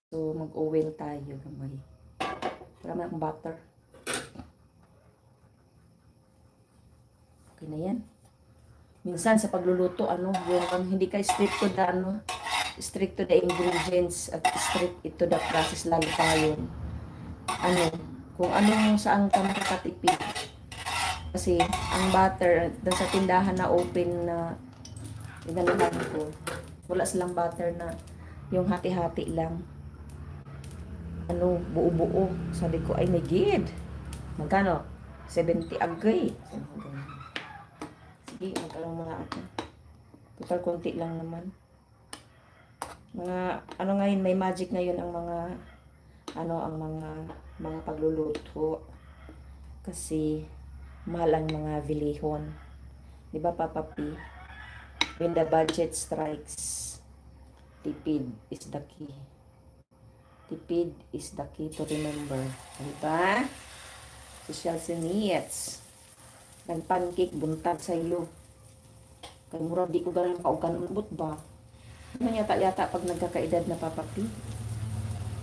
So, mag-oven tayo gamay. Wala man akong butter. Okay na yan. Minsan sa pagluluto, yung hindi ka strict to the ingredients at strict ito the process, lalo tayo. Kung saan ka makakatipid. Kasi, ang butter, sa tindahan na open na inalahan ko, wala silang butter na yung hati-hati lang. Buo-buo. Sabi ko, ay, nagid. Magkano? 70 agay. Sige, magkalang mga ako. Total, konti lang naman. Ngayon, may magic ngayon ang mga pagluluto. Kasi, mahal ang mga vilihon. Diba, Papa P? When the budget strikes, tipid is the key. Tipid is the key to remember. Diba? Social needs. Nag-pancake, buntag sa iyo. Kaya mura, di ko ganun kaukan ulbot ba? Ano yata pag nagkakaedad na papapi?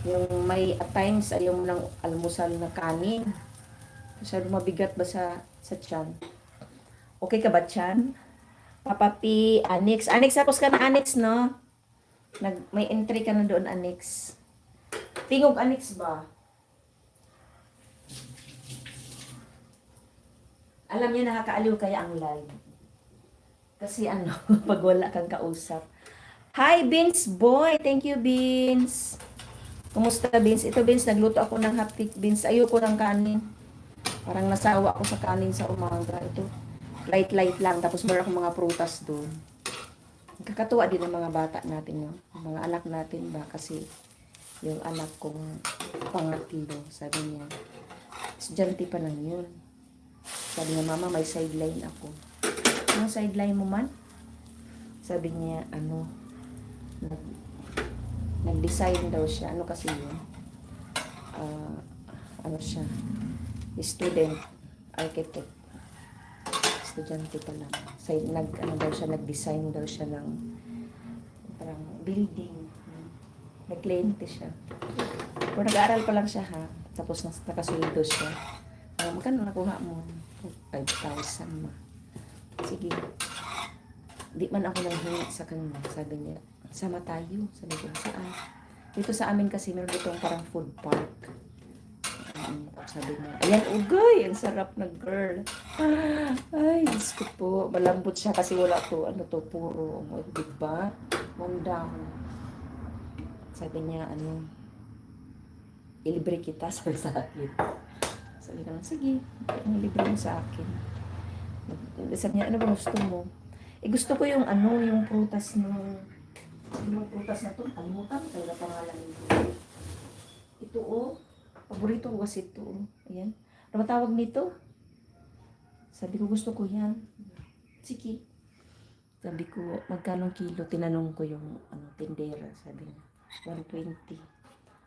Yung may at times, ayaw mo ng almusal na kanin. Masyado mabigat ba sa tiyan? Okay ka ba tiyan? Papapi, Anix. Anix, tapos ka na Anix, no? May entry ka na doon, Anix. Tingog, Anix ba? Alam niyo, nakakaaliw kaya ang live. Kasi pag wala kang kausap. Hi, Beans Boy! Thank you, Beans! Kumusta, Beans? Ito, Beans, nagluto ako ng hotcake, Beans. Ayoko ng kanin. Parang nasawa ako sa kanin sa umaga. Ito, light lang. Tapos meron akong mga prutas doon. Kakatuwa din ang mga bata natin, no? Mga anak natin ba? Kasi yung anak kong pangatlo, sabi niya, estudyante pa lang yun. Sabi niya, Mama, may sideline ako. Anong sideline mo man? Sabi niya, nag-design daw siya. Kasi yun? Siya? Student, architect. Estudyante pa lang. Nag-design daw siya ng parang building. Nag-cliente siya. Pero nag-aaral pa lang siya, ha? Tapos nakasulido siya. Magkano nakuha mo? 5,000 ma. Sige. Di man ako nanghingi sa kanya. Sabi niya, sama tayo. Sabi ko, saan? Dito sa amin kasi meron ditong parang food park. Sabi niya, ayan, ugay! Ang sarap na girl. Ay, Diyos ko po. Malambot siya kasi wala to, puro. Diba? Mandang. Sabi niya, ilibre kita, sabi sa akin. Sabi ko, sige, libre mo sa akin. Sabi niya, ano ba gusto mo? Gusto ko yung yung prutas na to. Kalimutan, kaya pangalan nito. Ito, paborito ko kasi ito, Ayan. Ano ba tawag nito? Sabi ko, gusto ko yan. Sige. Sabi ko, magkano kilo? Tinanong ko yung tindera. Sabi niya, 120.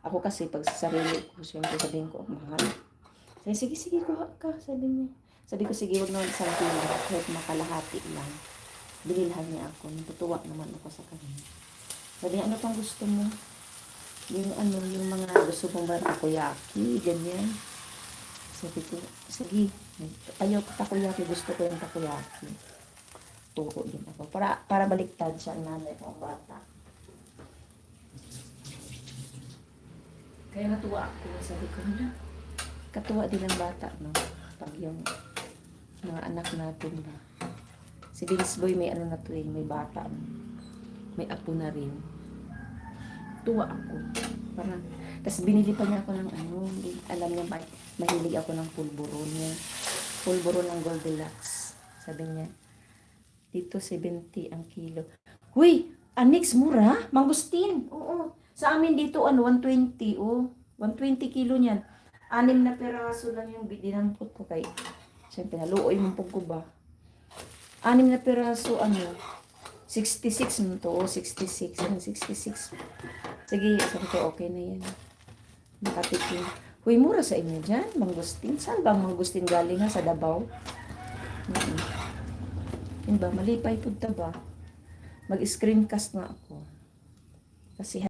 Ako kasi, pag sa sarili ko, siyempre sabihin ko, mahal. Sabi, sige, kuha ka, sabi niya. Sabi ko, sige, huwag naman isang kilo, kahit makalahati lang. Binilhan niya ako, natutuwa naman ako sa kanya. Sabi niya, ano pang gusto mo? Yung mga gusto mong ba takoyaki, ganyan. Sabi ko, sige, ayaw ko takoyaki, gusto ko yung takoyaki. Turo din ako, para baliktad siya ang nanay ko ang bata. Kaya natuwa ako, sabi ko, katuwa din ang bata, no? Pag yung mga anak natin ba. Si Vince Boy may na to may bata. May apo na rin. Tuwa ako. Parang, tapos binili pa niya ako ng alam niya, mahilig ako ng pulburon niya. Pulburon ng Goldilocks. Sabi niya, dito 70 ang kilo. Huy! Anix, mura? Mangustin. Oo. Sa amin dito, 120. 120 kilo niyan. 6 na peraso lang yung dinampot ko kay. Siyempre, naluoy mong ko ba? 6 na peraso, 66 mo to. 66. 66. Sige, sabi ko, okay na yan. Nakatikim. Huy, mura sa inyo dyan, mangustin. Saan ba mangustin galing ha? Sa Davao? Yun ba? Malipay po ba? Mag-screencast nga ako. Kasi